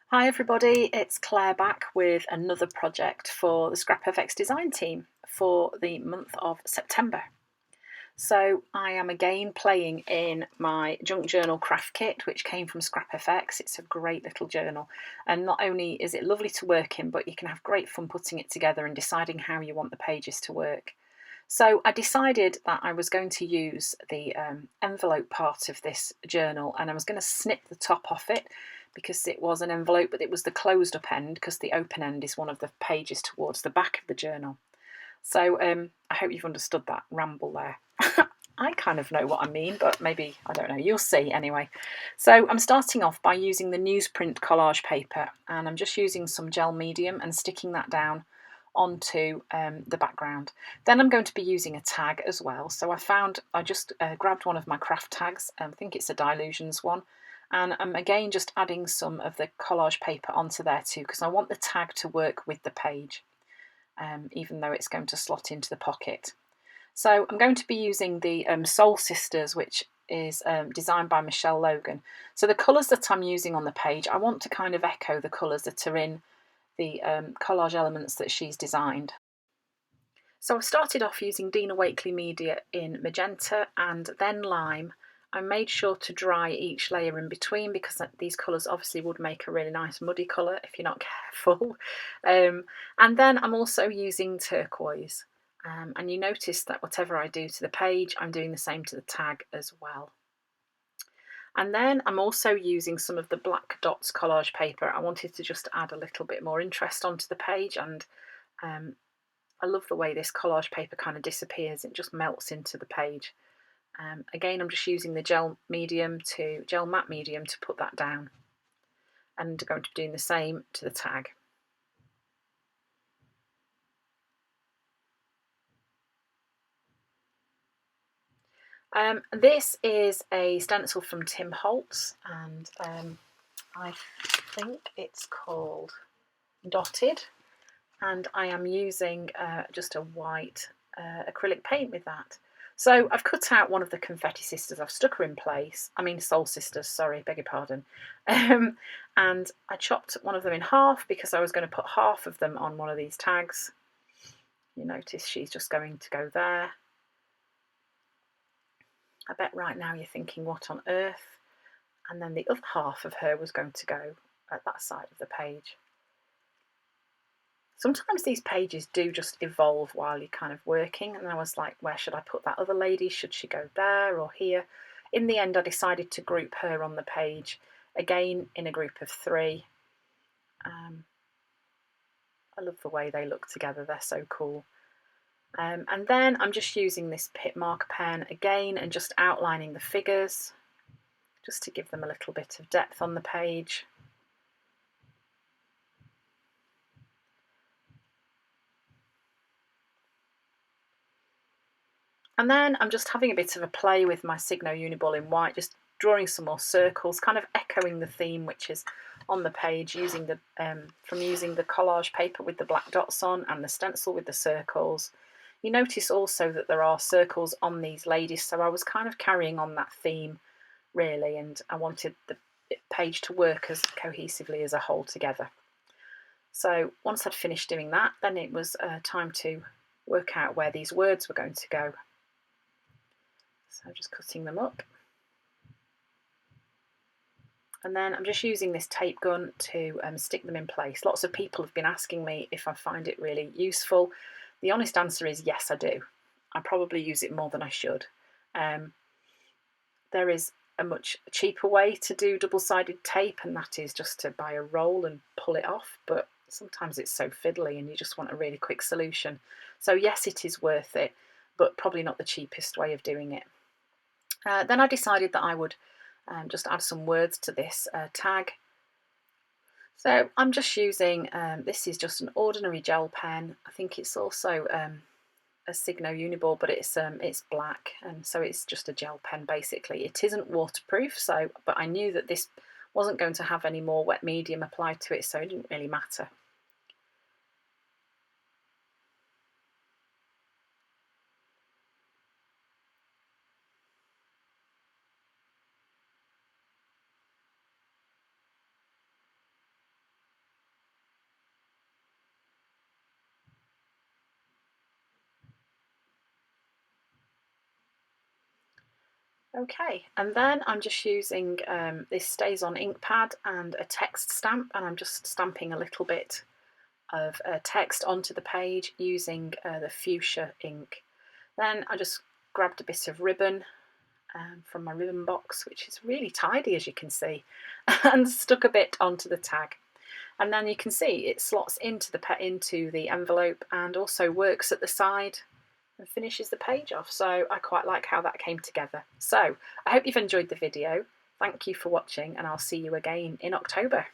Hi everybody, it's Claire back with another project for the ScrapFX design team for the month of September. So I am again playing in my junk journal craft kit, which came from ScrapFX. It's a great little journal, and not only is it lovely to work in, but you can have great fun putting it together and deciding how you want the pages to work. So I decided that I was going to use the envelope part of this journal, and I was going to snip the top off it because it was an envelope, but it was the closed up end because the open end is one of the pages towards the back of the journal. So I hope you've understood that ramble there. I kind of know what I mean, but maybe, I don't know, you'll see anyway. So I'm starting off by using the newsprint collage paper, and I'm just using some gel medium and sticking that down onto the background. Then I'm going to be using a tag as well. So I just grabbed one of my craft tags, I think it's a Dylusions one, and I'm again just adding some of the collage paper onto there too, because I want the tag to work with the page, even though it's going to slot into the pocket. So I'm going to be using the Soul Sisters, which is designed by Michelle Logan. So the colours that I'm using on the page, I want to kind of echo the colours that are in the collage elements that she's designed. So I started off using Dina Wakley Media in magenta and then lime. I made sure to dry each layer in between because these colours obviously would make a really nice muddy colour if you're not careful. And then I'm also using turquoise. And you notice that whatever I do to the page, I'm doing the same to the tag as well. And then I'm also using some of the Black Dots collage paper. I wanted to just add a little bit more interest onto the page, and I love the way this collage paper kind of disappears. It just melts into the page. Again, I'm just using the gel matte medium to put that down, and I'm going to be doing the same to the tag. This is a stencil from Tim Holtz, and I think it's called Dotted, and I am using just a white acrylic paint with that. So I've cut out one of the Confetti Sisters, I've stuck her in place, Soul Sisters, sorry, beg your pardon. And I chopped one of them in half because I was going to put half of them on one of these tags. You notice she's just going to go there. I bet right now you're thinking, what on earth? And then the other half of her was going to go at that side of the page. Sometimes these pages do just evolve while you're kind of working, and I was like, where should I put that other lady? Should she go there or here? In the end, I decided to group her on the page, again in a group of 3. I love the way they look together, they're so cool. And then I'm just using this Pitt marker pen again and just outlining the figures, just to give them a little bit of depth on the page. And then I'm just having a bit of a play with my Signo Uniball in white, just drawing some more circles, kind of echoing the theme which is on the page, using the collage paper with the black dots on and the stencil with the circles. You notice also that there are circles on these ladies, so I was kind of carrying on that theme really, and I wanted the page to work as cohesively as a whole together. So once I'd finished doing that, then it was time to work out where these words were going to go. So just cutting them up. And then I'm just using this tape gun to stick them in place. Lots of people have been asking me if I find it really useful. The honest answer is yes, I do. I probably use it more than I should. There is a much cheaper way to do double-sided tape, and that is just to buy a roll and pull it off, but sometimes it's so fiddly and you just want a really quick solution. So yes, it is worth it, but probably not the cheapest way of doing it. Then I decided that I would just add some words to this tag. So I'm just using, this is just an ordinary gel pen. I think it's also a Signo Uniball, but it's black, and so it's just a gel pen basically. It isn't waterproof, so but I knew that this wasn't going to have any more wet medium applied to it, so it didn't really matter. Okay, and then I'm just using this StazOn ink pad and a text stamp, and I'm just stamping a little bit of text onto the page using the fuchsia ink. Then I just grabbed a bit of ribbon from my ribbon box, which is really tidy as you can see, and stuck a bit onto the tag. And then you can see it slots into the envelope and also works at the side and finishes the page off. So I quite like how that came together. So I hope you've enjoyed the video. Thank you for watching, and I'll see you again in October.